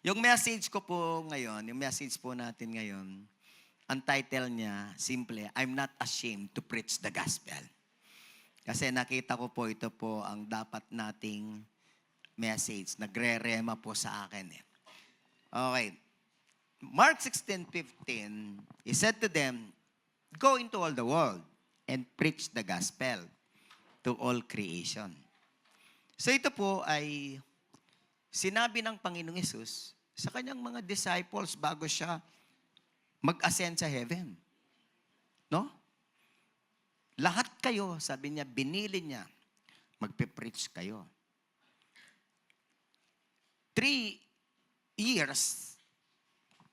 Yung message ko po ngayon, yung message po natin ngayon, ang title niya, simple, I'm not ashamed to preach the gospel. Kasi nakita ko po, ito po ang dapat nating message. Nagre-rema po sa akin. Okay. Mark 16:15, He said to them, go into all the world and preach the gospel to all creation. So ito po ay sinabi ng Panginoong Hesus sa kanyang mga disciples bago siya mag-ascend sa heaven. No? Lahat kayo, sabi niya, binili niya, magpe-preach kayo. 3 years,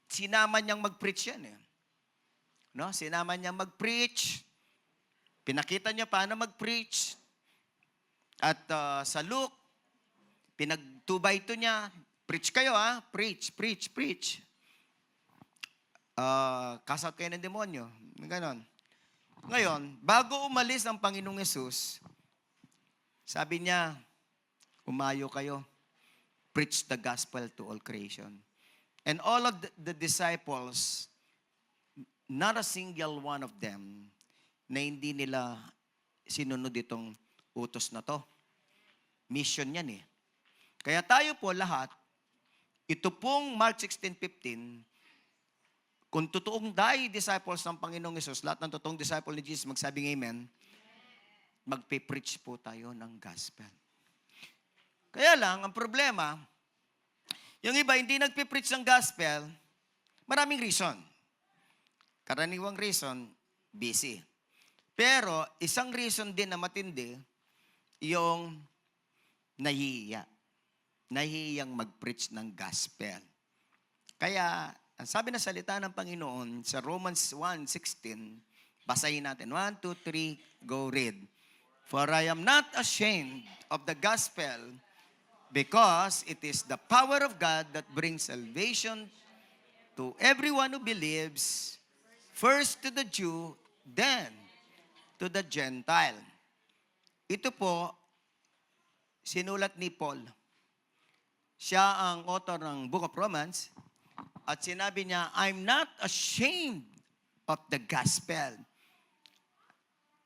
sinama niyang mag-preach yan. No? Sinama niyang mag-preach, pinakita niya paano mag-preach, at sa Luke, pinag-2x2 niya, preach kayo preach, preach, preach. Cast out kayo ng demonyo. Ganon. Ngayon, bago umalis ang Panginoong Hesus, sabi niya, umayo kayo, preach the gospel to all creation. And all of the disciples, not a single one of them, na hindi nila sinunod itong utos na to. Mission yan Kaya tayo po lahat, ito pong Mark 16:15, kung totoong disciples ng Panginoong Hesus, lahat ng totoong disciple ni Jesus, magsabing amen, magpe-preach po tayo ng gospel. Kaya lang, ang problema, yung iba hindi nagpe-preach ng gospel, maraming reason. Karaniwang reason, busy. Pero isang reason din na matindi, yung nahihiyang mag-preach ng gospel. Kaya, ang sabi na salita ng Panginoon sa Romans 1:16, basahin natin. 1, 2, 3, go read. For I am not ashamed of the gospel, because it is the power of God that brings salvation to everyone who believes, first to the Jew, then to the Gentile. Ito po, sinulat ni Paul. Siya ang author ng Book of Romans, at sinabi niya, I'm not ashamed of the gospel.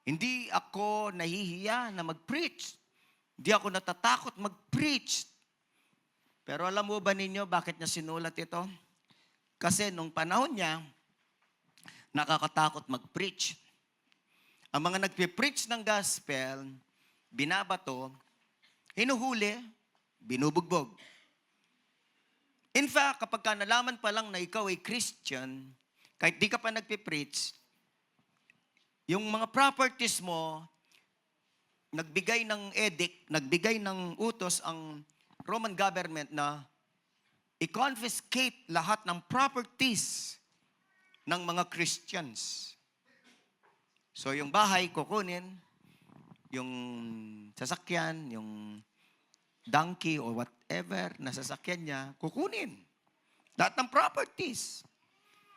Hindi ako nahihiya na mag-preach. Hindi ako natatakot mag-preach. Pero alam mo ba ninyo bakit niya sinulat ito? Kasi nung panahon niya, nakakatakot mag-preach. Ang mga nagpe-preach ng gospel, binabato, hinuhuli, binubugbog. In fact, kapag ka nalaman pa lang na ikaw ay Christian, kahit di ka pa nagpe-preach, yung mga properties mo, nagbigay ng edict, nagbigay ng utos ang Roman government na i-confiscate lahat ng properties ng mga Christians. So yung bahay kukunin, yung sasakyan, yung donkey or whatever na sasakyan niya, kukunin. Lahat ng properties.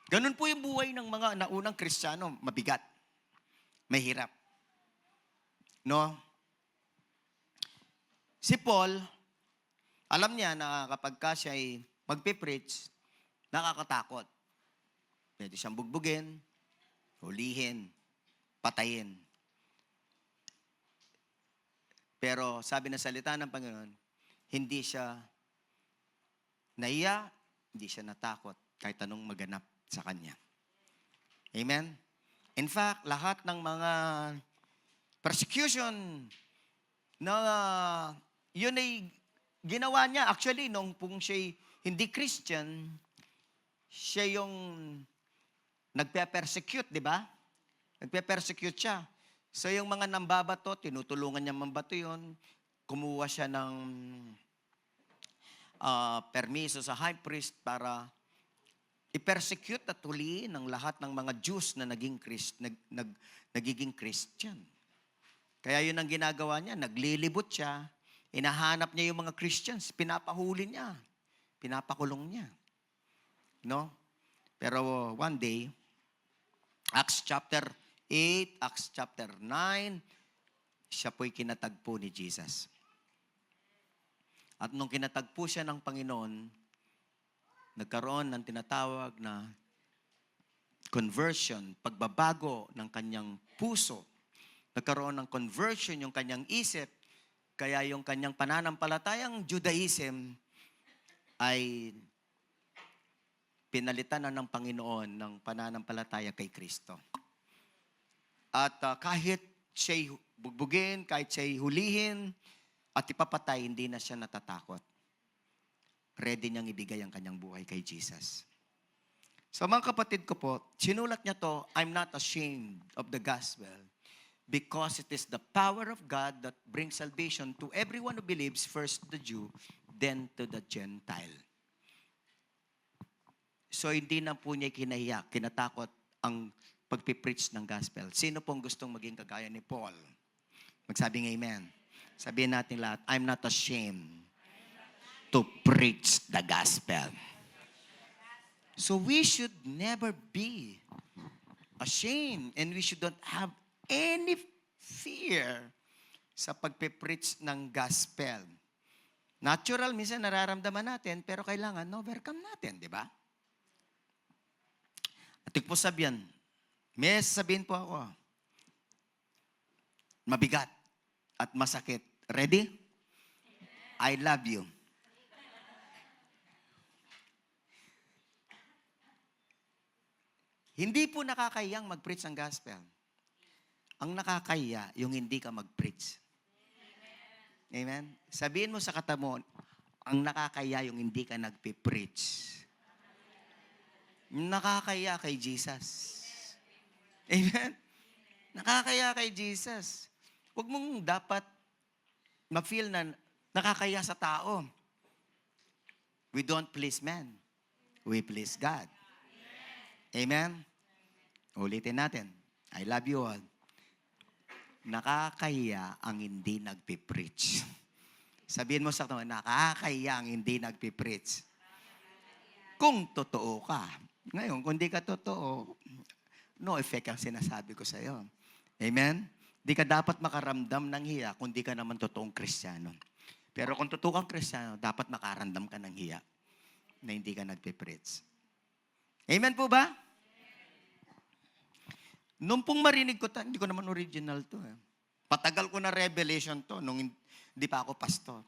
Ganun po yung buhay ng mga naunang Kristiyano, mabigat. Mahirap. No? Si Paul, alam niya na kapag ka siya ay magpipreach, nakakatakot. Pwede siyang bugbugin, hulihin, patayin. Pero sabi ng salita ng Panginoon, hindi siya naiya, hindi siya natakot kahit anong maganap sa kanya. Amen? In fact, lahat ng mga persecution na yun ay ginawa niya. Actually, nung pong siya hindi Christian, siya yung nagpe-persecute, di ba? Nagpe-persecute siya. So yung mga nambabato, tinutulungan niya mambato yun. Kumuha siya ng permiso sa high priest para i-persecute at huliin ng lahat ng mga Jews na nagiging Christian. Kaya yun ang ginagawa niya, naglilibot siya, inahanap niya yung mga Christians, pinapahuli niya, pinapakulong niya. No? Pero one day, Acts chapter 8, Acts chapter 9, siya po'y kinatagpo ni Jesus. At nung kinatagpo siya ng Panginoon, nagkaroon ng tinatawag na conversion, pagbabago ng kanyang puso. Nagkaroon ng conversion yung kanyang isip. Kaya yung kanyang pananampalatayang Judaism ay pinalitan na ng Panginoon ng pananampalataya kay Kristo. At kahit siya'y bugbugin, kahit siya'y hulihin, at ipapatay, hindi na siya natatakot. Ready niyang ibigay ang kanyang buhay kay Jesus. So mga kapatid ko po, sinulat niya to, I'm not ashamed of the gospel because it is the power of God that brings salvation to everyone who believes, first the Jew, then to the Gentile. So hindi na po niya kinahiya, kinatakot ang pagpipreach ng gospel. Sino pong gustong maging kagaya ni Paul? Magsabing amen. Sabihin natin lahat, I'm not ashamed to preach the gospel. So we should never be ashamed and we should not have any fear sa pagpipreach ng gospel. Natural, minsan nararamdaman natin, pero kailangan overcome natin, di ba? At po sabihan, may sabihin po ako, mabigat at masakit. Ready? I love you. Hindi po nakakayang mag-preach ang gospel. Ang nakakaya, yung hindi ka mag-preach. Amen? Sabihin mo sa katabi, ang nakakaya yung hindi ka nagpipreach. Nakakaya kay Jesus. Amen? Nakakaya kay Jesus. Huwag mong dapat ma-feel na nakakaya sa tao. We don't please man. We please God. Amen? Ulitin natin. I love you all. Nakakaya ang hindi nagpipreach. Sabihin mo sa katabi, nakakaya ang hindi nagpipreach. Kung totoo ka. Ngayon, kung di ka totoo, no effect ang sinasabi ko sa iyo. Amen? Di ka dapat makaramdam ng hiya kung di ka naman totoong Kristiyano. Pero kung totoo kang Kristiyano, dapat makaramdam ka ng hiya na hindi ka nagpipreach. Amen po ba? Nung pong marinig ko, hindi ko naman original to. Patagal ko na revelation to nung hindi pa ako pastor.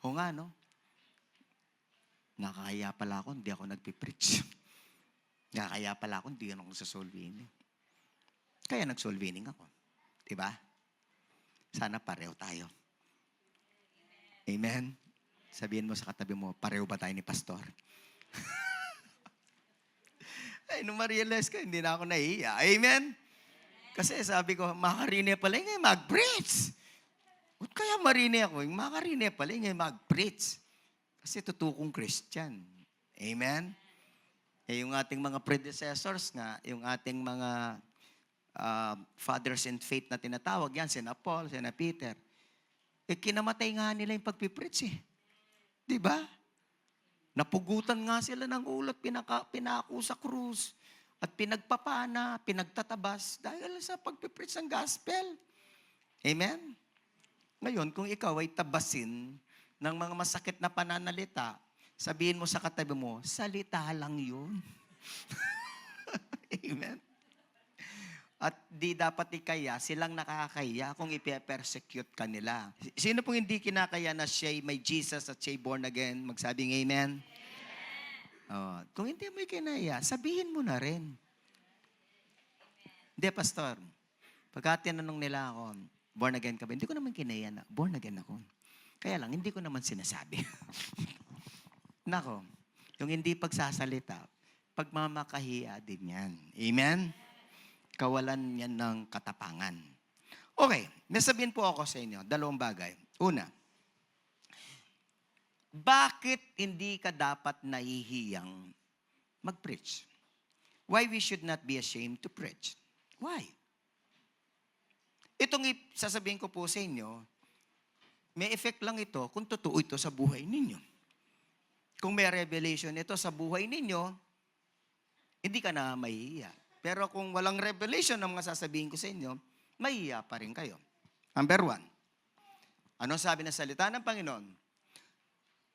O nga, no? Nakakaya pala ako, hindi ako nagpipreach. Nakakaya pala ako, hindi ako sa soul winning. Kaya nag-soul winning ako. Diba? Sana pareho tayo. Amen? Sabihin mo sa katabi mo, pareho ba tayo ni pastor? Ay, nung ma-realize ko, hindi na ako nahihiya. Amen? Kasi sabi ko, makarine pala yung mag-preach. Ba't kaya marine ako? Yung makarine pala yung mag-preach. Kasi tutukong Christian. Amen? Eh, yung ating mga predecessors nga, yung ating mga fathers in faith na tinatawag yan, sina Paul, sina Peter, eh, kinamatay nga nila yung pagpipreach eh. Diba? Napugutan nga sila ng ulo at pinako sa krus at pinagpapana, pinagtatabas dahil sa pagpipreach ng gospel. Amen? Ngayon, kung ikaw ay tabasin ng mga masakit na pananalita, sabihin mo sa katabi mo, salita lang yun. Amen? At di dapat ikaya, silang nakakaya kung ipe-persecute kanila. Sino pong hindi kinakaya na siya'y may Jesus at siya'y born again? Magsabing amen? Oh, kung hindi mo kinaya, sabihin mo na rin. Hindi, pastor. Pagka tinanong nila ako, born again ka ba? Hindi ko naman kinaya na, born again ako. Kaya lang, hindi ko naman sinasabi. Nako, yung hindi pagsasalita, pagmamakahiya din yan. Amen? Kawalan yan ng katapangan. Okay, may sabihin po ako sa inyo, dalawang bagay. Una, bakit hindi ka dapat nahihiyang mag-preach? Why we should not be ashamed to preach? Why? Itong sasabihin ko po sa inyo, may effect lang ito kung totoo ito sa buhay ninyo. Kung may revelation ito sa buhay ninyo, hindi ka na mahihiya. Pero kung walang revelation ng mga sasabihin ko sa inyo, mahihiya pa rin kayo. Number 1. Ano sabi ng salita ng Panginoon?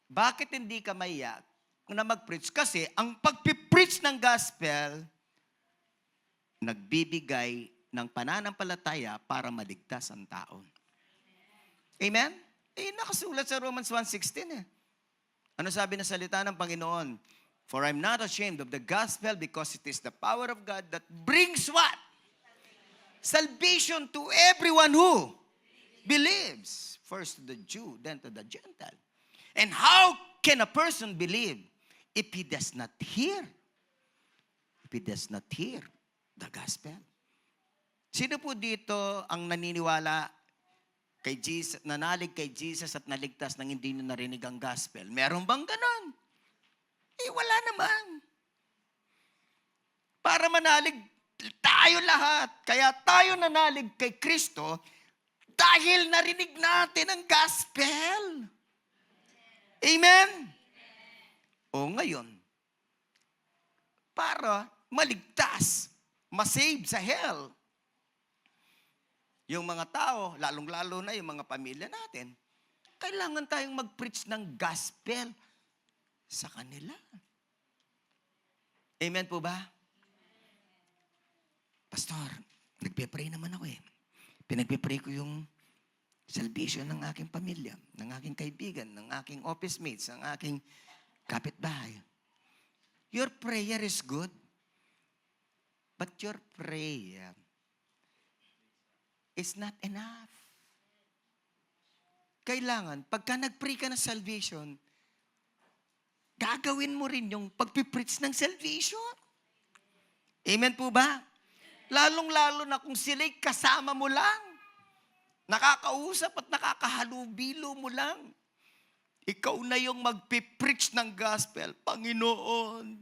Bakit hindi ka mahiya? na mag-preach kasi ang pagpipreach ng gospel, nagbibigay ng pananampalataya para maligtas ang tao. Amen? Nakasulat sa Romans 1:16 eh. Ano sabi na salita ng Panginoon? For I'm not ashamed of the gospel because it is the power of God that brings what? Salvation to everyone who believes. First to the Jew, then to the Gentile. And how can a person believe if he does not hear? If he does not hear the gospel. Sino po dito ang naniniwala kay Jesus, nanalig kay Jesus at naligtas nang hindi na narinig ang gospel? Meron bang ganon? Wala naman. Para manalig tayo lahat. Kaya tayo nanalig kay Kristo dahil narinig natin ang gospel. Amen? O ngayon, para maligtas, masave sa hell, yung mga tao, lalong-lalo na yung mga pamilya natin, kailangan tayong mag-preach ng gospel sa kanila. Amen po ba? Pastor, nagpe-pray naman ako eh. Pinagpe-pray ko yung salvation ng aking pamilya, ng aking kaibigan, ng aking office mates, ng aking kapitbahay. Your prayer is good, but your prayer is not enough. Kailangan, pagka nag-pray ka ng salvation, gagawin mo rin yung pagpipreach ng salvation. Amen po ba? Lalong-lalo na kung sila'y kasama mo lang. Nakakausap at nakakahalubilo mo lang. Ikaw na yung magpipreach ng gospel. Panginoon,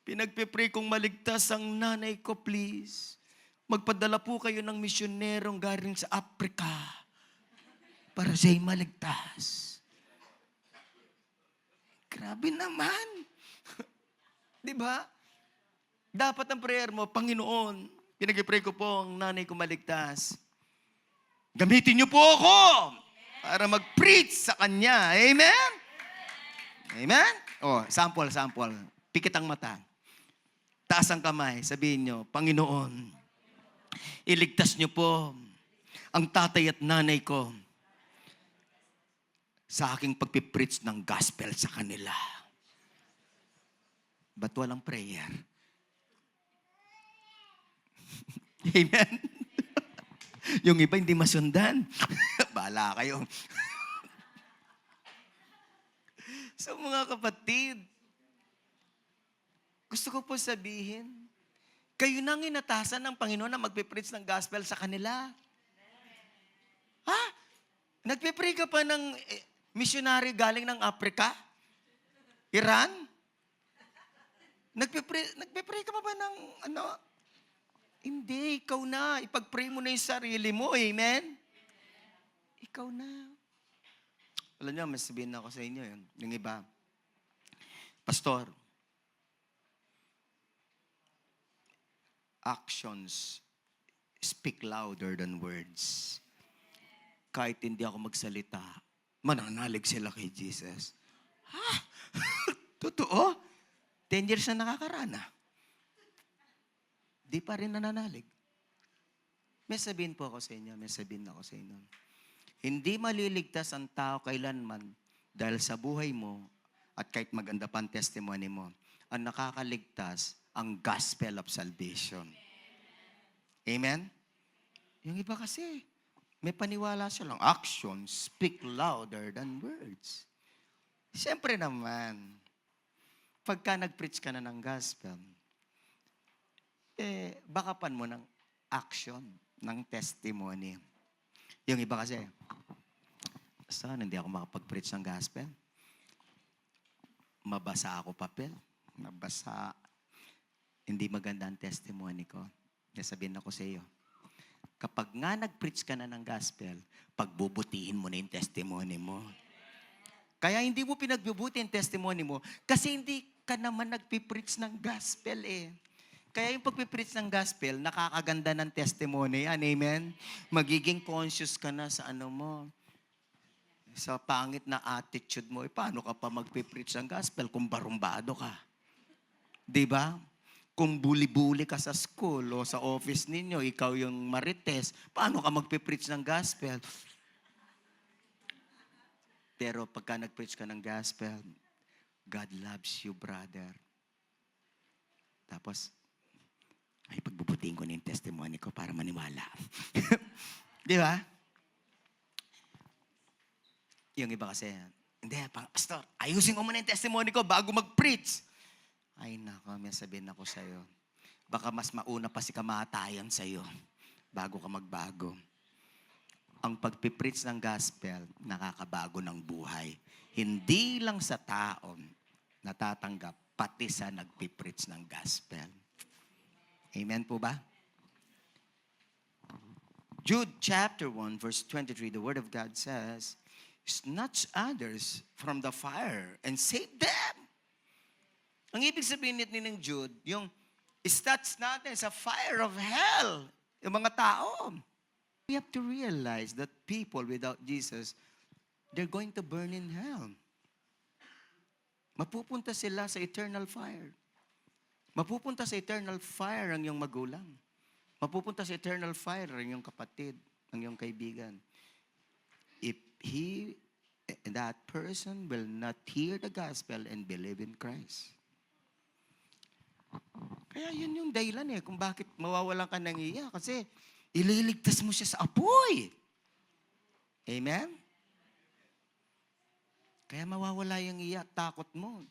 pinagpipray kong maligtas ang nanay ko, please. Magpadala po kayo ng misyonerong galing sa Africa para siya'y maligtas. Grabe naman. Di ba? Dapat ang prayer mo, Panginoon, pinag-pray ko po ang nanay ko maligtas. Gamitin niyo po ako para mag-preach sa kanya. Amen? Amen? Sample. Pikit ang mata. Taas ang kamay. Sabihin niyo, Panginoon, iligtas niyo po ang tatay at nanay ko sa aking pagpipreach ng gospel sa kanila. Ba't walang prayer? Amen? Yung iba hindi masundan. Bahala kayo. So mga kapatid, gusto ko po sabihin, kayo nang inatasan ng Panginoon na magpipreach ng gospel sa kanila. Ha? Nagpipray ka pa ng missionary galing ng Africa? Iran? Nagpipray ka pa ba ng Hindi, ikaw na. Ipag-pray mo na yung sarili mo. Amen? Ikaw na. Alam niyo, mas sabihin ako sa inyo yun. Yung iba, Pastor, actions speak louder than words. Kahit hindi ako magsalita, mananalig sila kay Jesus. Ha? Totoo? 10 years na nakakarana. Di pa rin nananalig. May sabihin po ako sa inyo, Hindi maliligtas ang tao kailanman dahil sa buhay mo at kahit maganda pa ang testimony mo, ang nakakaligtas ang gospel of salvation. Amen? Yung iba kasi, may paniwala siya lang, actions speak louder than words. Siyempre naman, pagka nag-preach ka na ng gospel, bakapan mo ng action, ng testimony. Yung iba kasi, saan hindi ako makapag-preach ng gospel? Mabasa ako papel. Hindi maganda ang testimony ko. Sabihin ako sa iyo, kapag nga nag-preach ka na ng gospel, pagbubutihin mo na yung testimony mo. Kaya hindi mo pinagbubuti yung testimony mo kasi hindi ka naman nagpipreach ng gospel eh. Kaya yung pagpipreach ng gospel, nakakaganda ng testimony. Amen? Magiging conscious ka na sa ano mo. sa pangit na attitude mo, paano ka pa magpipreach ng gospel kung barumbado ka? Di ba? Kung buli-buli ka sa school o sa office ninyo, ikaw yung marites, paano ka magpipreach ng gospel? Pero pagka nag-preach ka ng gospel, God loves you, brother. Tapos, ay, pagbubutiin ko na yung testimony ko para maniwala. Di ba? Yung iba kasi, hindi, pastor, ayusin ko muna yung testimony ko bago mag-preach. Ay, nako, may sabihin ako sa'yo. Baka mas mauna pa si kamatayan sa'yo bago ka magbago. Ang pagpipreach ng gospel, nakakabago ng buhay. Hindi lang sa taon natatanggap, pati sa nagpipreach ng gospel. Amen po ba? Jude chapter 1, verse 23, the word of God says, snatch others from the fire and save them. Ang ibig sabihin nito ng Jude, yung snatch natin sa fire of hell, yung mga tao. We have to realize that people without Jesus, they're going to burn in hell. Mapupunta sila sa eternal fire. Mapupunta sa eternal fire ang iyong magulang. Mapupunta sa eternal fire ang iyong kapatid, ang iyong kaibigan. If that person will not hear the gospel and believe in Christ. Kaya yun yung dahilan kung bakit mawawalan ka ng iya. Kasi ililigtas mo siya sa apoy. Amen? Kaya mawawala yung iya, takot mo.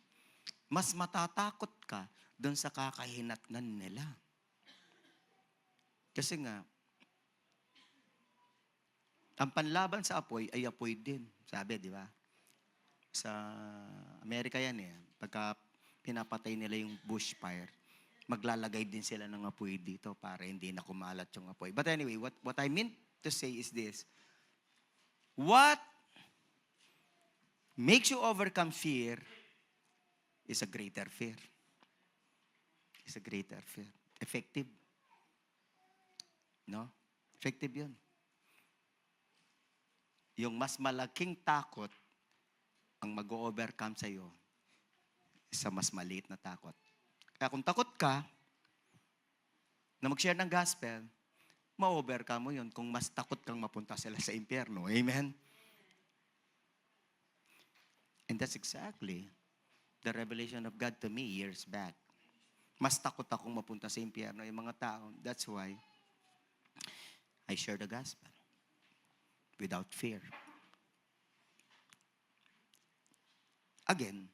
Mas matatakot ka doon sa kakahinatnan nila. Kasi nga, ang panlaban sa apoy ay apoy din. Sabi, di ba? Sa Amerika yan Pagka pinapatay nila yung bushfire, maglalagay din sila ng apoy dito para hindi na kumalat yung apoy. But anyway, what I meant to say is this. What makes you overcome fear is a greater fear. It's a greater fear. Effective. No? Effective yun. Yung mas malaking takot ang mag-overcome sa'yo sa mas maliit na takot. Kaya kung takot ka na mag-share ng gospel, ma-overcome mo yun kung mas takot kang mapunta sila sa impyerno. Amen? And that's exactly the revelation of God to me years back. Mas takot akong mapunta sa impyerno yung mga tao. That's why I share the gospel without fear. Again,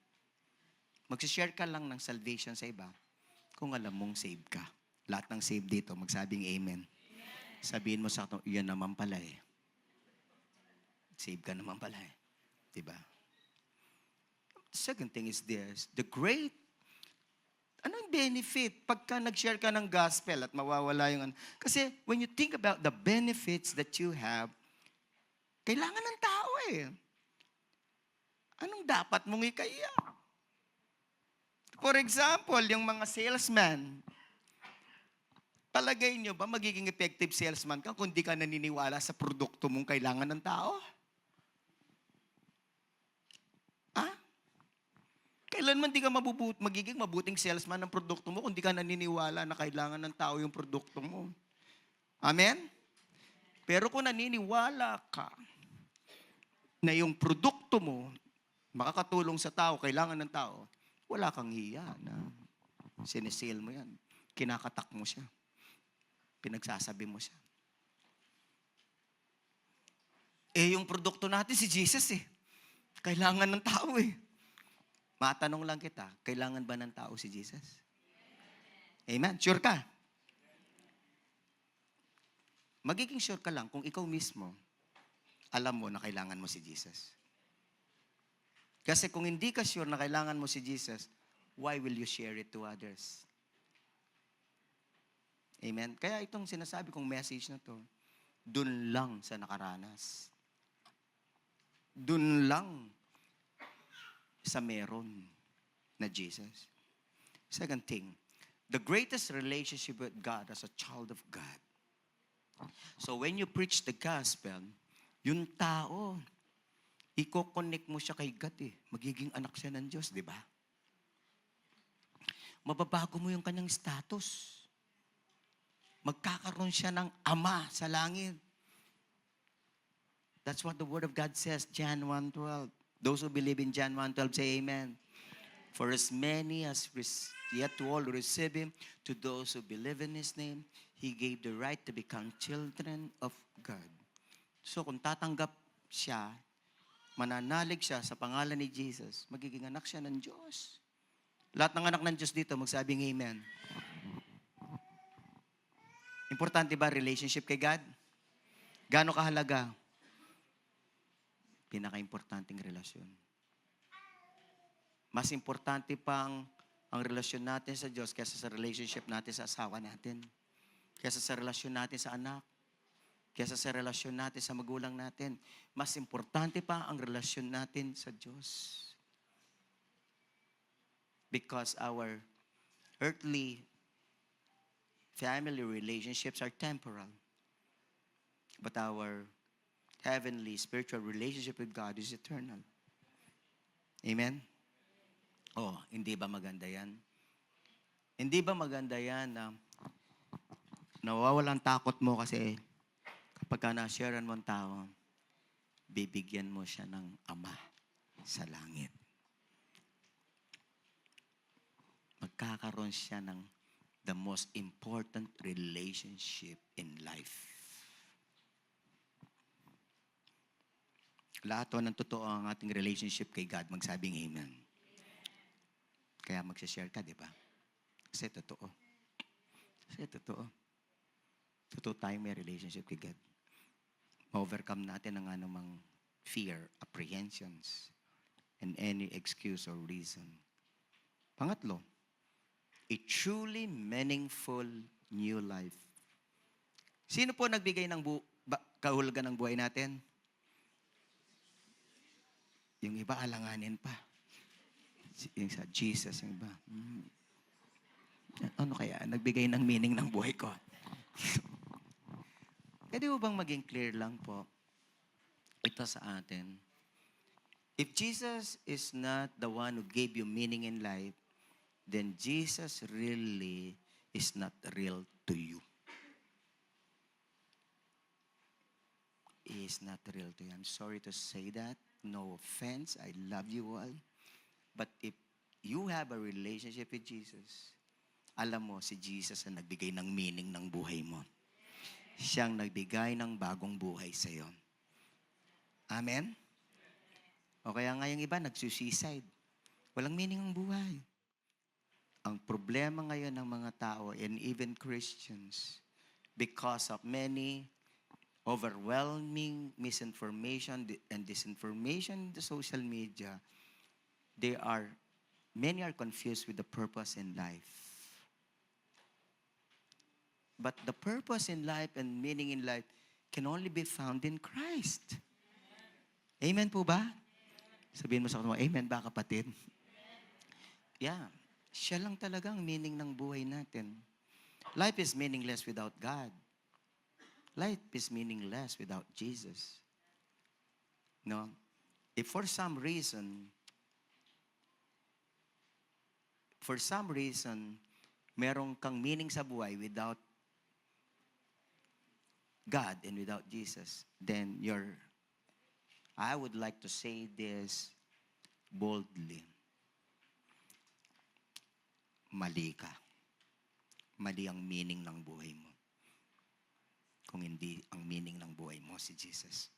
magsishare ka lang ng salvation sa iba kung alam mong save ka. Lahat ng save dito, magsabing amen. Sabihin mo sa akin, yan naman pala Save ka naman pala Diba? Second thing is this, anong benefit pagka nag-share ka ng gospel at mawawala yung Kasi when you think about the benefits that you have, kailangan ng tao Anong dapat mong ikaya? For example, yung mga salesman, palagay nyo ba magiging effective salesman ka kung di ka naniniwala sa produkto mong kailangan ng tao? Kailanman di ka magiging mabuting salesman ng produkto mo kung di ka naniniwala na kailangan ng tao yung produkto mo. Amen? Pero kung naniniwala ka na yung produkto mo makakatulong sa tao, kailangan ng tao, wala kang hiya na sinisale mo yan. Kinakatak mo siya. Pinagsasabi mo siya. Yung produkto natin si Jesus Kailangan ng tao Matanong lang kita, kailangan ba ng tao si Jesus? Amen? Sure ka? Magiging sure ka lang kung ikaw mismo, alam mo na kailangan mo si Jesus. Kasi kung hindi ka sure na kailangan mo si Jesus, why will you share it to others? Amen? Kaya itong sinasabi kong message na to, dun lang sa nakaranas. Dun lang sa meron na Jesus. Second thing, the greatest relationship with God as a child of God. So when you preach the gospel, yung tao, Iko-connect mo siya kay God eh. Magiging anak siya ng Diyos, di ba? Mababago mo yung kanyang status. Magkakaroon siya ng ama sa langit. That's what the Word of God says, John 1:12. Those who believe in John 1:12 say amen. For as many as yet to all who receive Him, to those who believe in His name, He gave the right to become children of God. So kung tatanggap siya, mananalig siya sa pangalan ni Jesus, magiging anak siya ng Diyos. Lahat ng anak ng Diyos dito, magsabing amen. Importante ba relationship kay God? Gaano kahalaga? Pinaka-importanting relasyon. Mas importante pang ang relasyon natin sa Diyos kaysa sa relationship natin sa asawa natin. Kaysa sa relasyon natin sa anak. Kaysa sa relasyon natin sa magulang natin. Mas importante pa ang relasyon natin sa Diyos. Because our earthly family relationships are temporal. But our heavenly spiritual relationship with God is eternal. Amen? Oh, hindi ba maganda yan? Hindi ba maganda yan na nawawalan takot mo kasi kapag ka na-sharean mo ang tao, bibigyan mo siya ng ama sa langit. Magkakaroon siya ng the most important relationship in life. Lahat ng totoo ang ating relationship kay God, magsabing amen. Kaya magsashare ka, di ba? Kasi totoo. Kasi totoo. Totoo tayong may relationship kay God. Ma-overcome natin ang anumang fear, apprehensions, and any excuse or reason. Pangatlo, a truly meaningful new life. Sino po nagbigay ng kahulugan ng buhay natin? Yung iba, alanganin pa. Yung sa Jesus, yung iba. Ano kaya? Nagbigay ng meaning ng buhay ko. Pwede mo bang maging clear lang po ito sa atin? If Jesus is not the one who gave you meaning in life, then Jesus really is not real to you. He is not real to you. I'm sorry to say that. No offense. I love you all. But if you have a relationship with Jesus, alam mo, si Jesus ang nagbigay ng meaning ng buhay mo. Siyang nagbigay ng bagong buhay sa iyo. Amen? O kaya nga yung iba, nagsuicide. Walang meaning ang buhay. Ang problema ngayon ng mga tao, and even Christians, because of many overwhelming misinformation and disinformation in the social media, many are confused with the purpose in life. But the purpose in life and meaning in life can only be found in Christ. Amen po ba? Sabihin mo sa kanila, amen ba kapatid? Yeah. Siya lang talaga ang meaning ng buhay natin. Life is meaningless without God. Life is meaningless without Jesus. No? If for some reason, merong kang meaning sa buhay without God and without Jesus, then I would like to say this boldly. Mali ka. Mali ang meaning ng buhay mo. Kung hindi ang meaning ng buhay mo si Jesus.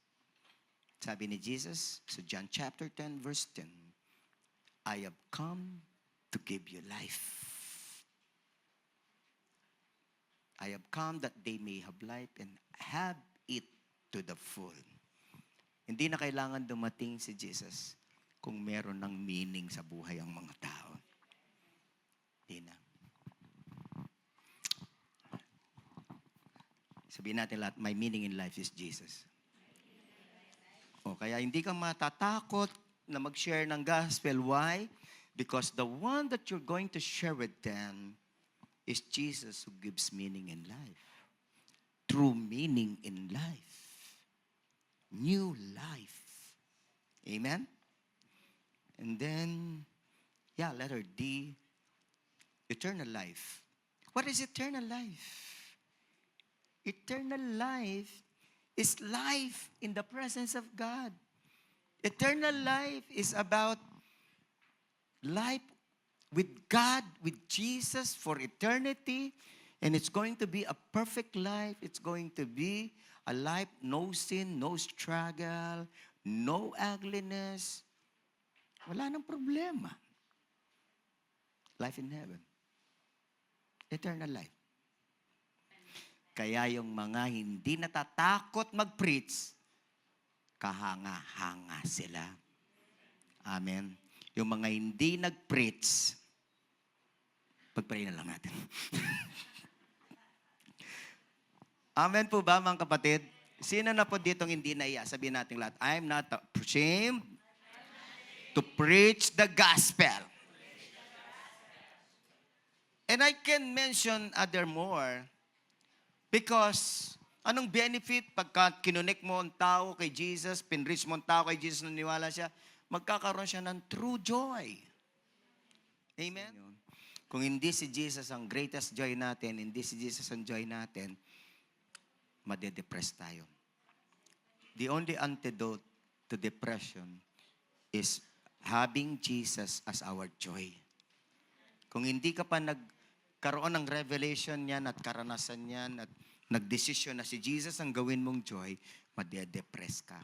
Sabi ni Jesus sa John chapter 10 verse 10, I have come to give you life. I have come that they may have life and have it to the full. Hindi na kailangan dumating si Jesus kung meron ng meaning sa buhay ang mga tao. Hindi na. Sabihin natin lahat, my meaning in life is Jesus. O kaya hindi ka matatakot na mag-share ng gospel. Why? Because the one that you're going to share with them is Jesus who gives meaning in life. True meaning in life. New life. Amen? And then, letter D, eternal life. What is eternal life? Eternal life is life in the presence of God. Eternal life is about life with God, with Jesus for eternity. And it's going to be a perfect life. It's going to be a life, no sin, no struggle, no ugliness. Wala nang problema. Life in heaven. Eternal life. Kaya yung mga hindi natatakot mag-preach, kahanga-hanga sila. Amen. Yung mga hindi nag-preach, pag-pray na lang natin. Amen po ba, mga kapatid? Sino na po ditong hindi naiya? Sabihin natin lahat, I'm not ashamed to preach the gospel. And I can mention other more because anong benefit pagka kinunik mo ang tao kay Jesus, pinreach mo ang tao kay Jesus, naniwala siya, magkakaroon siya ng true joy. Amen? Kung hindi si Jesus ang greatest joy natin, hindi si Jesus ang joy natin, madedepress tayo. The only antidote to depression is having Jesus as our joy. Kung hindi ka pa nagkaroon ng revelation niyan at karanasan niyan at nagdesisyon na si Jesus ang gawin mong joy, madedepress ka.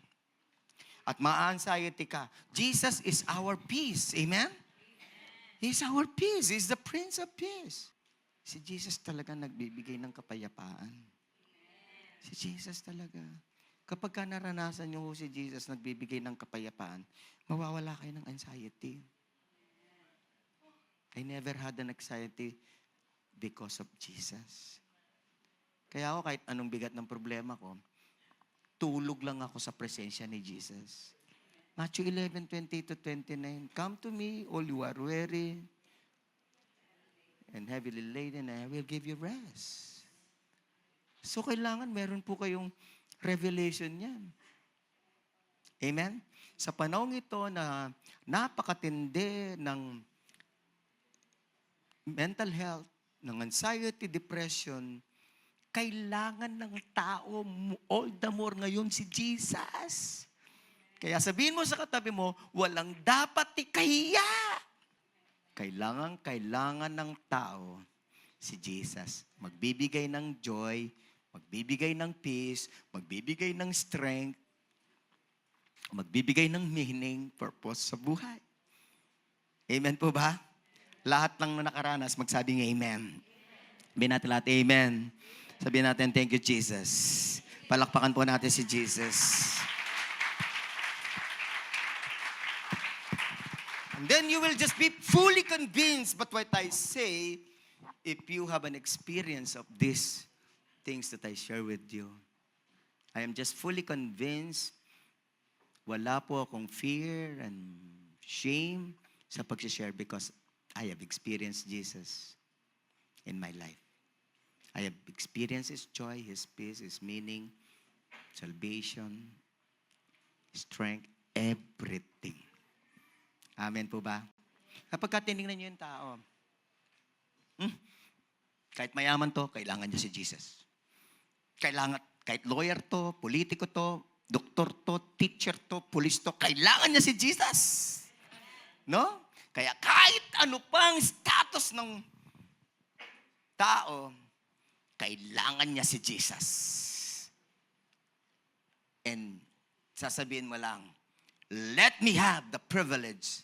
At ma-anxiety ka. Jesus is our peace. Amen? He's our peace. He's the Prince of Peace. Si Jesus talaga nagbibigay ng kapayapaan. Si Jesus talaga. Kapag ka naranasan niyo si Jesus nagbibigay ng kapayapaan, mawawala kayo ng anxiety. I never had an anxiety because of Jesus. Kaya ako kahit anong bigat ng problema ko, tulog lang ako sa presensya ni Jesus. Matthew 11:20-29, come to me, all you are weary and heavily laden, and I will give you rest. So, kailangan meron po kayong revelation yan. Amen? Sa panahon ito na napakatindi ng mental health, ng anxiety, depression, kailangan ng tao all the more ngayon si Jesus. Kaya sabihin mo sa katabi mo, walang dapat ikahiya. Kailangan ng tao si Jesus. Magbibigay ng joy, magbibigay ng peace, magbibigay ng strength, magbibigay ng meaning, purpose sa buhay. Amen po ba? Lahat ng nakaranas, magsabing amen. Sabihin natin lahat, amen. Sabihin natin, thank you, Jesus. Palakpakan po natin si Jesus. And then you will just be fully convinced but what I say if you have an experience of these things that I share with you. I am just fully convinced, wala po akong fear and shame sa pag-share because I have experienced Jesus in my life. I have experienced His joy, His peace, His meaning, salvation, strength, everything. Amen po ba? Kapag tinignan niyo yung tao, kahit mayaman to, kailangan niya si Jesus. Kahit lawyer to, politiko to, doktor to, teacher to, police to, kailangan niya si Jesus. No? Kaya kahit ano pang status ng tao, kailangan niya si Jesus. And sasabihin mo lang, let me have the privilege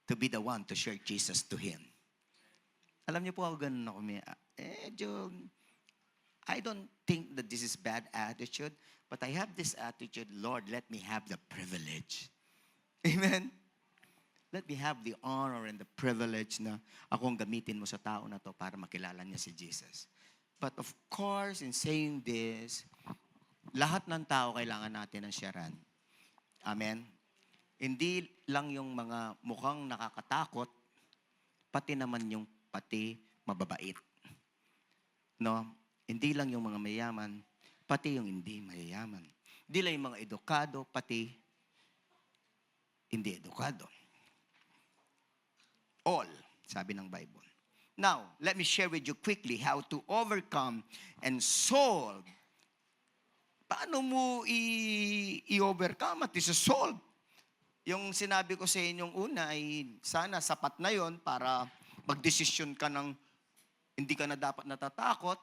to be the one to share Jesus to him. Alam niyo po ako ganun ako. I don't think that this is bad attitude, but I have this attitude, Lord, let me have the privilege. Amen? Let me have the honor and the privilege na akong gamitin mo sa tao na to para makilala niya si Jesus. But of course, in saying this, lahat ng tao kailangan natin ng sharan. Amen? Hindi lang yung mga mukhang nakakatakot, pati naman yung pati mababait. No? Hindi lang yung mga mayaman, pati yung hindi mayayaman. Hindi lang yung mga edukado, pati hindi edukado. All, sabi ng Bible. Now, let me share with you quickly how to overcome and solve. Paano mo i-overcome at i-solve? Yung sinabi ko sa inyong una ay sana sapat na yon para magdesisyon ka ng hindi ka na dapat natatakot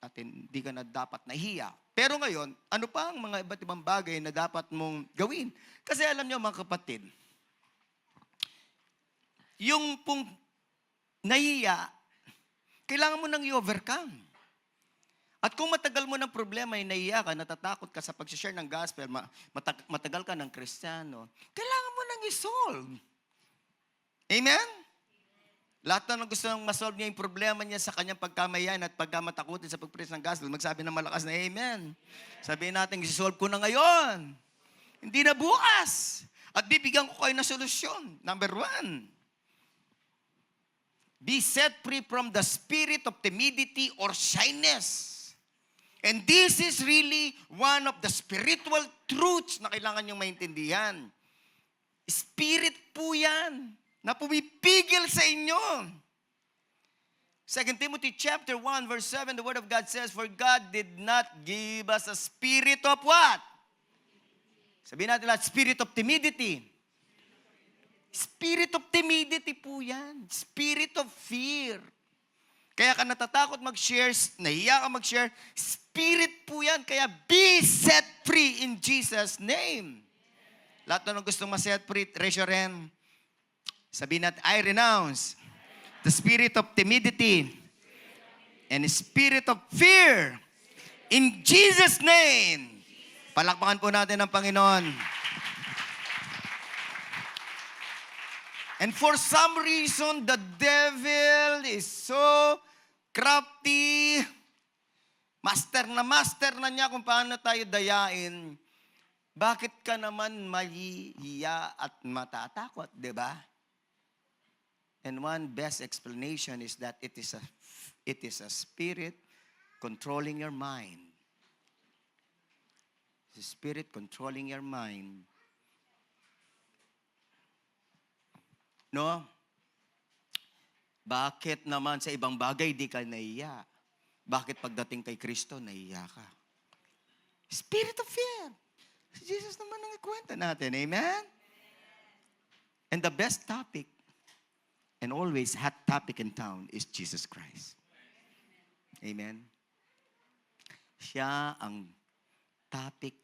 at hindi ka na dapat nahiya. Pero ngayon, ano pa ang mga iba't ibang bagay na dapat mong gawin? Kasi alam niyo mga kapatid, yung pong nahiya, kailangan mo nang i-overcome. At kung matagal mo ng problema, nahiya ka, natatakot ka sa pag-share ng gospel, matagal ka ng Kristiyano, kailangan mo nang i-solve. Amen? Lahat na gusto nang masolve niya yung problema niya sa kanyang pagkamayan at pagkamatakutin sa pag-preach ng gospel, magsabi ng malakas na amen. Sabihin natin, i-solve ko na ngayon. Hindi na bukas. At bibigyan ko kayo ng solusyon. Number 1. Be set free from the spirit of timidity or shyness. And this is really one of the spiritual truths na kailangan niyong maintindihan. Spirit po yan na pumipigil sa inyo. 2 Timothy chapter 1 verse 7, the word of God says, for God did not give us a spirit of what? Sabihin natin lahat, spirit of timidity. Spirit of timidity po yan. Spirit of fear. Kaya ka natatakot mag-share, nahiya ka mag-share, spirit po yan. Kaya be set free in Jesus' name. Lahat na gustong ma-set free, raise your hand. Sabihin natin, I renounce the spirit of timidity and the spirit of fear in Jesus' name. Palakpakan po natin ang Panginoon. And for some reason, the devil is so crafty. Master na niya kung paano tayo dayain. Bakit ka naman mahihiya at matatakot, di ba? And one best explanation is that it is a spirit controlling your mind. It's a spirit controlling your mind. No? Bakit naman sa ibang bagay di ka nahiya? Bakit pagdating kay Kristo, nahiya ka? Spirit of fear. Si Jesus naman ang ikwenta natin. Amen? And the best topic and always hot topic in town is Jesus Christ. Amen? Siya ang topic.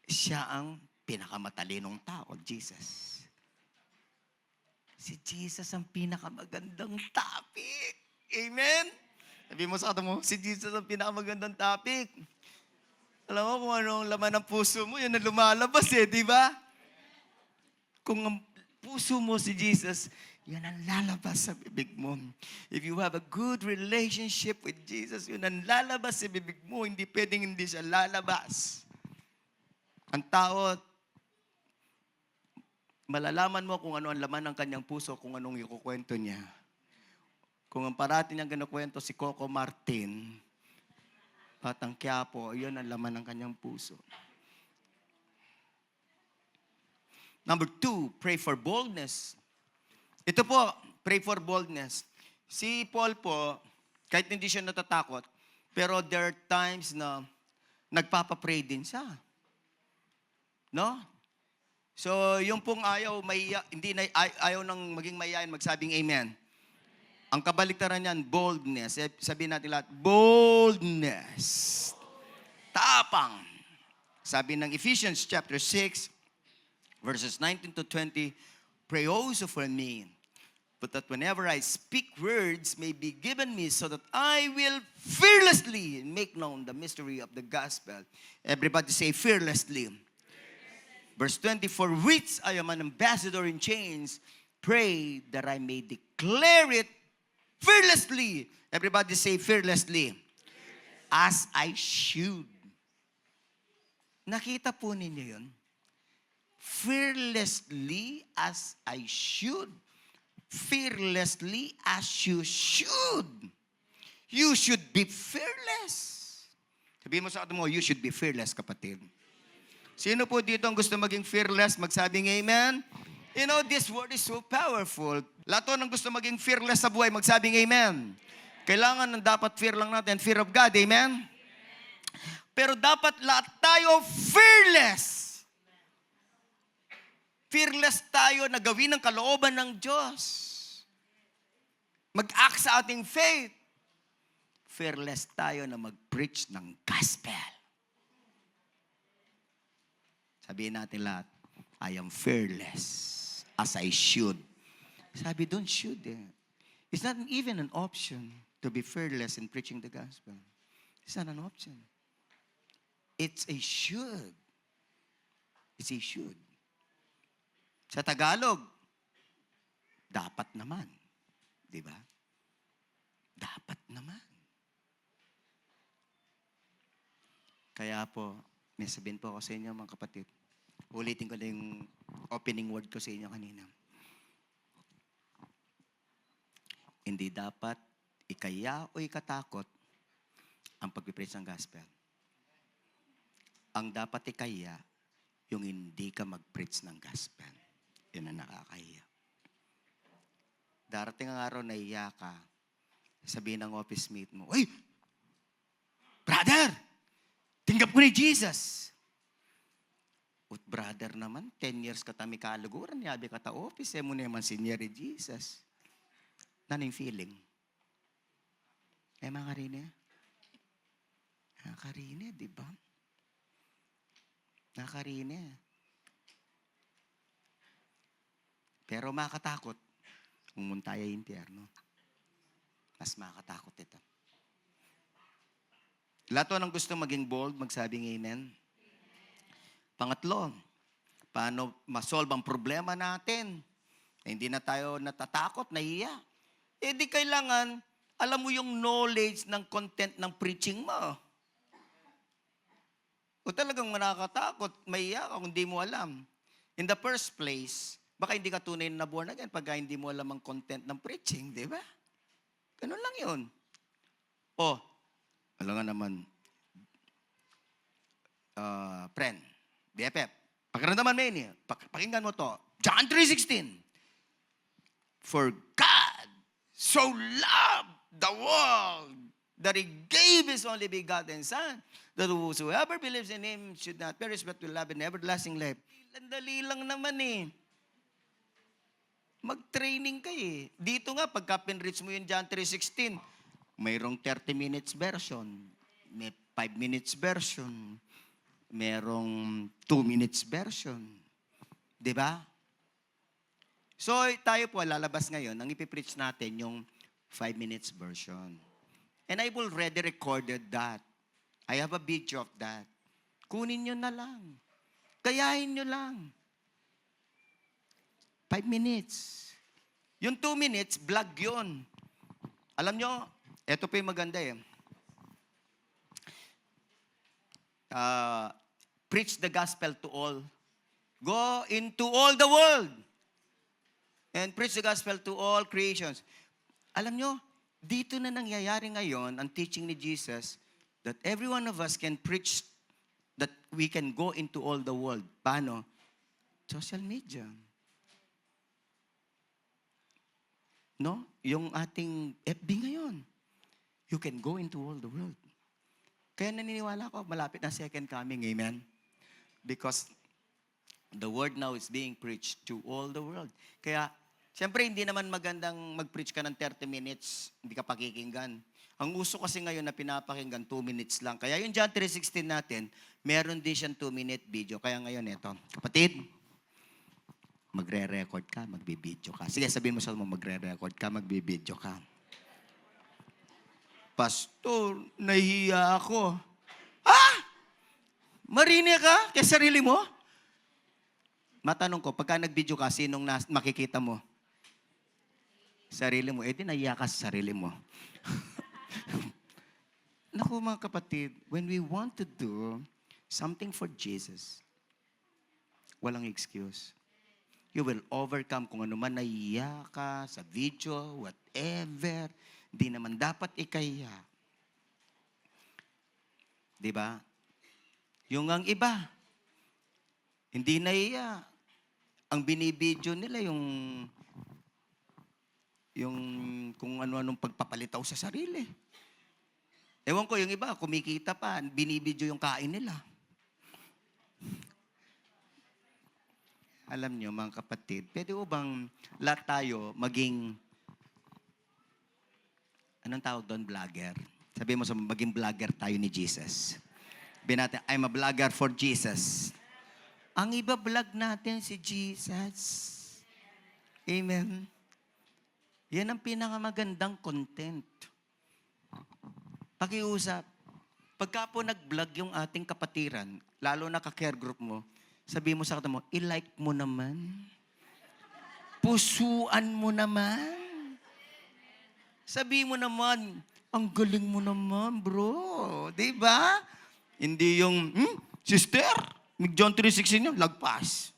Siya ang pinakamatalinong tao, Jesus. Si Jesus ang pinakamagandang topic. Amen? Sabi mo sa kata mo, si Jesus ang pinakamagandang topic. Alam mo kung anong laman ng puso mo, yun ang lumalabas di ba? Kung ang puso mo si Jesus, yan ang lalabas sa bibig mo. If you have a good relationship with Jesus, yun ang lalabas sa bibig mo. Hindi pwedeng hindi siya lalabas. Ang tao, malalaman mo kung ano ang laman ng kanyang puso, kung anong ikukwento niya. Kung ang parati niyang kinukwento si Coco Martin, Batang Quiapo, yun ang laman ng kanyang puso. Number 2, pray for boldness. Ito po, pray for boldness. Si Paul po, kahit hindi siya natatakot, pero there are times na nagpapapray din siya. No? So, yung pong ayaw, ayaw nang maging mayayain, magsabing amen. Ang kabaliktaran niyan, boldness. Sabihin natin lahat, boldness. Tapang. Sabi ng Ephesians chapter 6, verses 19 to 20, pray also for me, but that whenever I speak, words may be given me so that I will fearlessly make known the mystery of the gospel. Everybody say fearlessly. Verse 20, for which I am an ambassador in chains, pray that I may declare it fearlessly. Everybody say fearlessly. As I should. Nakita po ninyo yun? Fearlessly as I should. Fearlessly as you should. You should be fearless. Sabihin mo sa ato mo, you should be fearless, kapatid. Sino po dito ang gusto maging fearless? Magsabing amen. You know, this word is so powerful. Lahat po ng gusto maging fearless sa buhay, magsabing amen. Kailangan ng dapat fear lang natin, fear of God, amen? Pero dapat lahat tayo fearless. Fearless tayo na gawin ang kalooban ng Diyos. Mag-act sa ating faith. Fearless tayo na mag-preach ng gospel. Sabihin natin lahat, I am fearless as I should. Sabi doon, should eh. It's not even an option to be fearless in preaching the gospel. It's not an option. It's a should. It's a should. Sa Tagalog, dapat naman. Di ba? Dapat naman. Kaya po, may sabihin po ako sa inyo mga kapatid. Ulitin ko na yung opening word ko sa inyo kanina. Hindi dapat ikaya o ikatakot ang pag-preach ng gospel. Ang dapat ikaya, yung hindi ka mag-preach ng gospel. Yun ang nakakahiya. Darating ang araw na iya ka, sabihin ng office mate mo, "Uy, brother, tinggap ko ni Jesus." Ut brother naman, 10 years ka tami kaluguran, yabi ka ta office, mo naman senior ni Jesus. Naning feeling? Mga karine? Mga karine, di ba? Nakarine. Pero makatakot kung muntaya yung impyerno. Mas makatakot ito. Lahat ng gusto maging bold, magsabing amen. Pangatlo, paano masolve ang problema natin? Hindi na tayo natatakot, nahiya. Di kailangan, alam mo yung knowledge ng content ng preaching mo. O talagang manakatakot, mahiya ka kung hindi mo alam. In the first place, baka hindi ka tunay na born again pagka hindi mo alam ang content ng preaching, di ba? Ganun lang yun. Alam nga naman, friend, BFF, pakiramdaman mo yun, pakinggan mo to. John 3:16. For God so loved the world that He gave His only begotten Son, that whosoever believes in Him should not perish but will have an everlasting life. Dali lang naman eh. Mag-training ka eh. Dito nga, pagka pinreach mo yung John 3:16, mayroong 30 minutes version, may 5 minutes version, mayroong 2 minutes version. Diba? So, tayo po, lalabas ngayon, ang ipipreach natin yung 5 minutes version. And I've already recorded that. I have a video of that. Kunin nyo na lang. Kayahin nyo lang. 5 minutes. Yung 2 minutes, vlog yun. Alam nyo, eto pa yung maganda eh. Preach the gospel to all. Go into all the world. And preach the gospel to all creations. Alam nyo, dito na nangyayari ngayon ang teaching ni Jesus that every one of us can preach, that we can go into all the world. Paano? Social media. No? Yung ating FB ngayon. You can go into all the world. Kaya naniniwala ko, malapit na second coming. Amen? Because the word now is being preached to all the world. Kaya, siyempre, hindi naman magandang mag-preach ka ng 30 minutes, hindi ka pakikinggan. Ang uso kasi ngayon na pinapakinggan, 2 minutes lang. Kaya yung John 3:16 natin, meron din siyang 2-minute video. Kaya ngayon, ito. Kapatid, magre-record ka, magbi-video ka. Sige, sabihin mo sa mo, magre-record ka, magbi-video ka. Pastor, nahihiya ako. Marine ka kay sarili mo? Matanong ko, pagka nag-video ka, sinong makikita mo? Sarili mo. Di nahiya ka sa sarili mo. Naku mga kapatid, when we want to do something for Jesus, walang excuse. You will overcome kung ano man nahiya ka sa video, whatever. Di naman dapat ikaya. Diba? Yung ang iba, Hindi nahiya. Ang binibidyo nila yung kung ano-anong pagpapalitaw sa sarili. Ewan ko, yung iba, kumikita pa, binibidyo yung kain nila. Alam nyo, mga kapatid, pwede ko bang lahat tayo maging, anong tawag doon, vlogger? Sabi mo, maging vlogger tayo ni Jesus. Sabi natin, I'm a vlogger for Jesus. Ang iba vlog natin si Jesus. Amen. Yan ang pinakamagandang content. Pakiusap. Pagka po nag-vlog yung ating kapatiran, lalo na ka-care group mo, sabi mo sa kata mo, i-like mo naman. Pusuan mo naman. Sabi mo naman, ang galing mo naman, bro. Diba? Hindi yung, sister, John 3:16 yun, lagpas.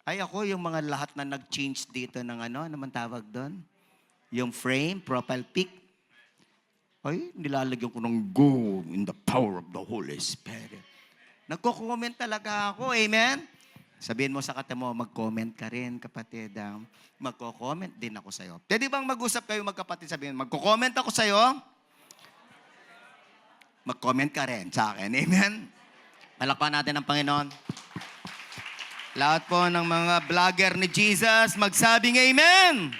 Ay ako, yung mga lahat na nag-change dito ng ano naman tawag doon? Yung frame, profile pic. Ay, nilalagyan ko ng go in the power of the Holy Spirit. Nagko-comment talaga ako, amen? Sabihin mo sa kata mo, mag-comment ka rin, kapatid. Magko-comment din ako sa'yo. Pwede bang mag-usap kayo magkapatid? Sabihin, magko-comment ako sa'yo? Mag-comment ka rin sa akin, amen? Palakpan natin ang Panginoon. Lahat po ng mga vlogger ni Jesus, magsabing amen.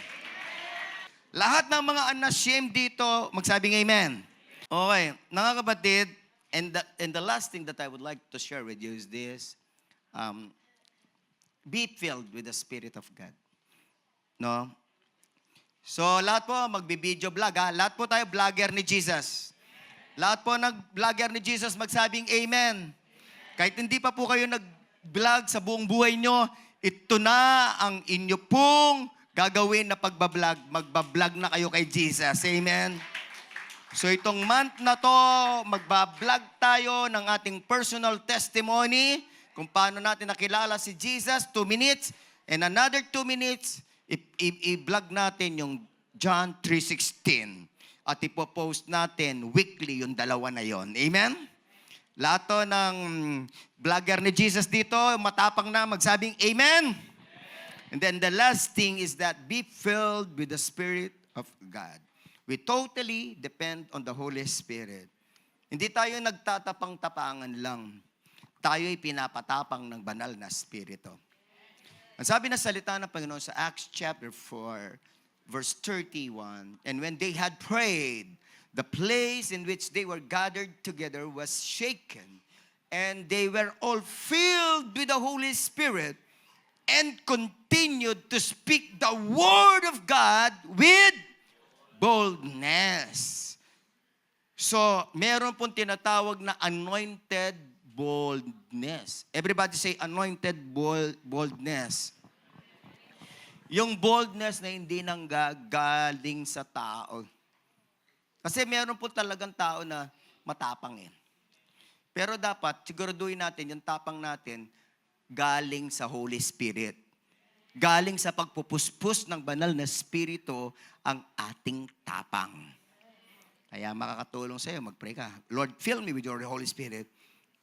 Lahat ng mga unashamed dito, magsabing amen. Okay, mga kapatid, and the last thing that I would like to share with you is this. Be filled with the Spirit of God. No? So, lahat po, magbi-video vlog, ha? Lahat po tayo vlogger ni Jesus. Lahat po nag-vlogger ni Jesus, magsabing amen. Kahit hindi pa po kayo nag-vlog sa buong buhay nyo, ito na ang inyo pong gagawin na pagbablog. Magbablog na kayo kay Jesus. Amen? So itong month na to, magbablog tayo ng ating personal testimony kung paano natin nakilala si Jesus, 2 minutes, and another 2 minutes, i-vlog natin yung John 3:16. At ipopost natin weekly yung dalawa na yon. Amen? Lahat to ng vlogger ni Jesus dito, matapang na magsabing amen. And then the last thing is that be filled with the Spirit of God. We totally depend on the Holy Spirit. Hindi tayo nagtatapang-tapangan lang. Tayo'y pinapatapang ng banal na Espiritu. Ang sabi na salita ng Panginoon sa Acts chapter 4, verse 31, and when they had prayed, the place in which they were gathered together was shaken, and they were all filled with the Holy Spirit and continued to speak the word of God with boldness. So, meron pong tinatawag na anointed boldness. Everybody say anointed boldness. Yung boldness na hindi nanggagaling sa tao. Kasi meron po talagang tao na matapang eh. Pero dapat, siguraduhin natin, yung tapang natin, galing sa Holy Spirit. Galing sa pagpupuspos ng banal na Espiritu ang ating tapang. Kaya makakatulong sa'yo, mag-pray ka. Lord, fill me with your Holy Spirit.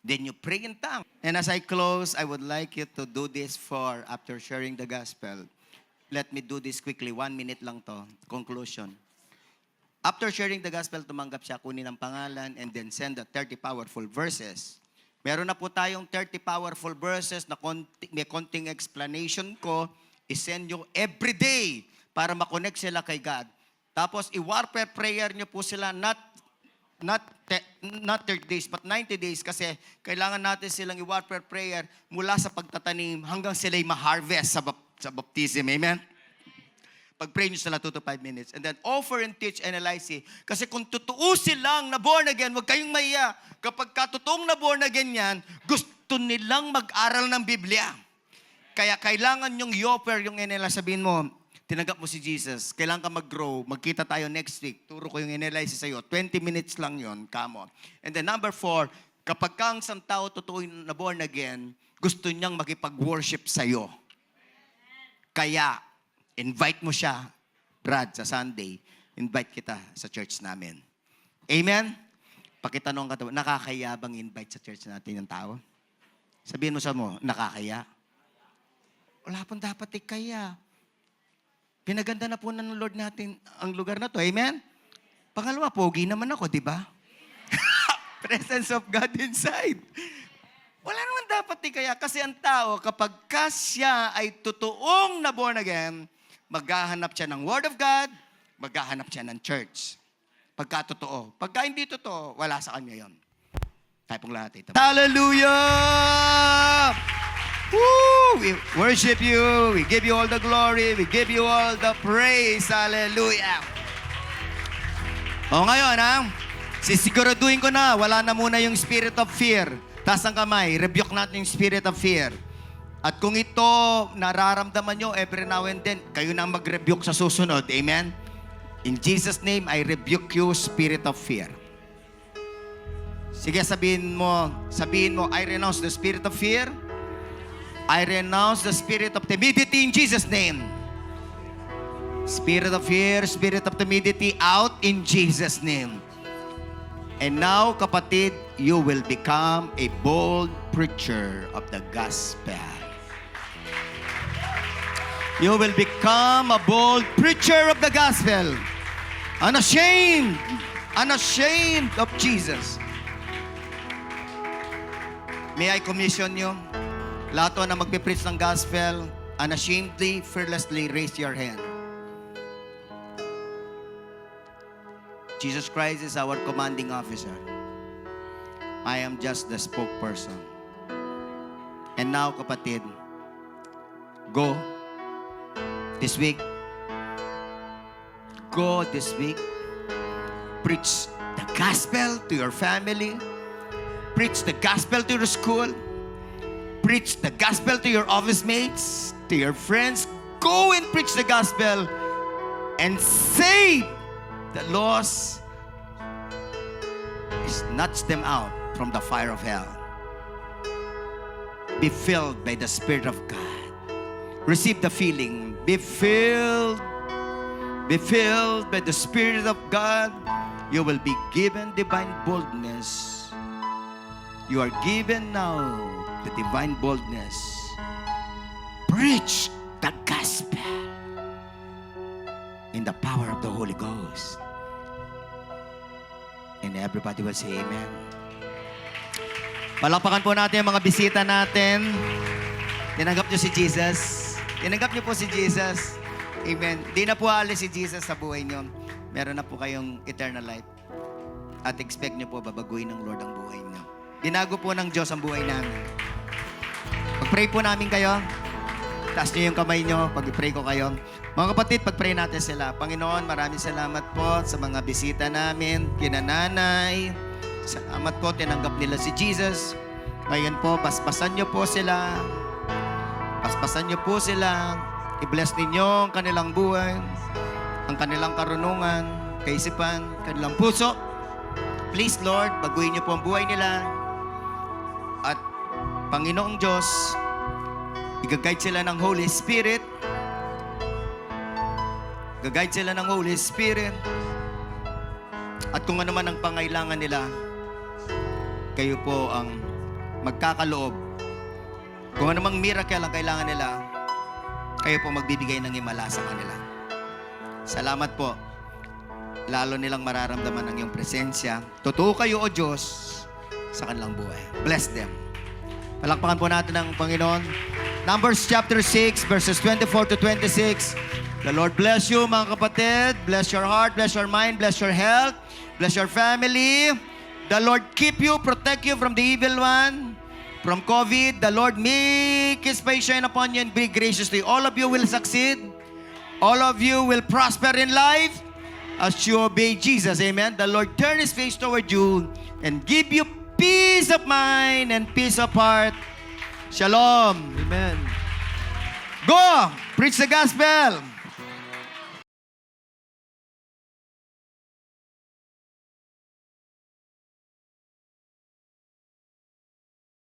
Then you pray in tongues. And as I close, I would like you to do this after sharing the gospel. Let me do this quickly. 1 minute lang to. Conclusion. After sharing the gospel, tumanggap siya, kunin ang pangalan, and then send the 30 powerful verses. Meron na po tayong 30 powerful verses na may konting explanation ko. I-send nyo every day para makonect sila kay God. Tapos, i-warfare prayer nyo po sila, not 30 days, but 90 days kasi kailangan natin silang i-warfare prayer mula sa pagtatanim hanggang sila'y ma-harvest sa baptism. Amen? Pag-pray nyo sila 2 to 5 minutes. And then offer and teach NLIC. Kasi kung totoo silang na born again, huwag kayong maiya. Kapag katotoong na born again yan, gusto nilang mag-aral ng Biblia. Kaya kailangan yung i-offer yung NLIC. Sabihin mo, tinanggap mo si Jesus. Kailangan ka mag-grow. Magkita tayo next week. Turo ko yung NLIC sa'yo. 20 minutes lang yon. Come on. And then number 4, kapag kang isang tao totoo na born again, gusto niyang makipag-worship sa'yo. Kaya, invite mo siya, Brad, sa Sunday. Invite kita sa church namin. Amen? Pakitanong ka, nakakayabang invite sa church natin yung tao? Sabihin mo sa mo, nakakaya. Wala pong dapat ikaya. Pinaganda na po ng Lord natin ang lugar na to. Amen? Pangalawa, pogi naman ako, di ba? Presence of God inside. Wala naman dapat ikaya. Kasi ang tao, kapag siya ay totoong na born again, maghahanap siya ng Word of God, maghahanap siya ng church. Pagka totoo. Pagka hindi totoo, wala sa kanya yon. Tayo pong lahat. Hallelujah! Woo! We worship you. We give you all the glory. We give you all the praise. Hallelujah! O ngayon, sisiguraduhin ko na, wala na muna yung spirit of fear. Taas ang kamay, rebuke natin yung spirit of fear. At kung ito, nararamdaman nyo every now and then, kayo na mag-rebuke sa susunod. Amen? In Jesus' name, I rebuke you, spirit of fear. Sige, sabihin mo, I renounce the spirit of fear. I renounce the spirit of timidity in Jesus' name. Spirit of fear, spirit of timidity, out in Jesus' name. And now, kapatid, you will become a bold preacher of the gospel. You will become a bold preacher of the gospel. Unashamed of Jesus. May I commission you? Lahat na magpipreach ng gospel, unashamedly, fearlessly, raise your hand. Jesus Christ is our commanding officer. I am just the spokesperson. And now, kapatid, go this week. Go this week. Preach the gospel to your family. Preach the gospel to your school. Preach the gospel to your office mates, to your friends. Go and preach the gospel and save the lost. Snatch them out from the fire of hell. Be filled by the Spirit of God. Receive the feeling. Be filled by the Spirit of God. You will be given divine boldness. You are given now the divine boldness. Preach the gospel in the power of the Holy Ghost. And everybody will say amen. Palakpakan po natin ang mga bisita natin. Tinanggap niyo si Jesus. Tinanggap niyo po si Jesus. Amen. Di na po alis si Jesus sa buhay niyo. Meron na po kayong eternal life. At expect niyo po babaguhin ng Lord ang buhay niyo. Binago po ng Diyos ang buhay namin. Pag-pray po namin kayo. Taas niyo yung kamay niyo. Pag-pray ko kayo. Mga kapatid, pag-pray natin sila. Panginoon, maraming salamat po sa mga bisita namin. Kina nanay. Salamat po, tinanggap nila si Jesus. Ngayon po, basbasan niyo po sila. Basbasan niyo po sila. I-bless ninyo ang kanilang buhay, ang kanilang karunungan, kaisipan, kanilang puso. Please, Lord, baguhin niyo po ang buhay nila. At Panginoong Diyos, i-guide sila ng Holy Spirit. Gagayad sila ng Holy Spirit. At kung ano man ang pangailangan nila, kayo po ang magkakaloob. Kung ano mang miracle ang kailangan nila, kayo po magbibigay ng himala sa kanila. Salamat po. Lalo nilang mararamdaman ang iyong presensya. Totoo kayo, O Diyos, sa kanilang buhay. Bless them. Palakpakan po natin ang Panginoon. Numbers chapter 6, verses 24 to 26. The Lord bless you, mga kapatid. Bless your heart, bless your mind, bless your health, bless your family. The Lord keep you, protect you from the evil one, from COVID. The Lord make His face shine upon you and be gracious to you. All of you will succeed. All of you will prosper in life as you obey Jesus. Amen. The Lord turn His face toward you and give you peace of mind and peace of heart. Shalom. Amen. Go! Preach the gospel.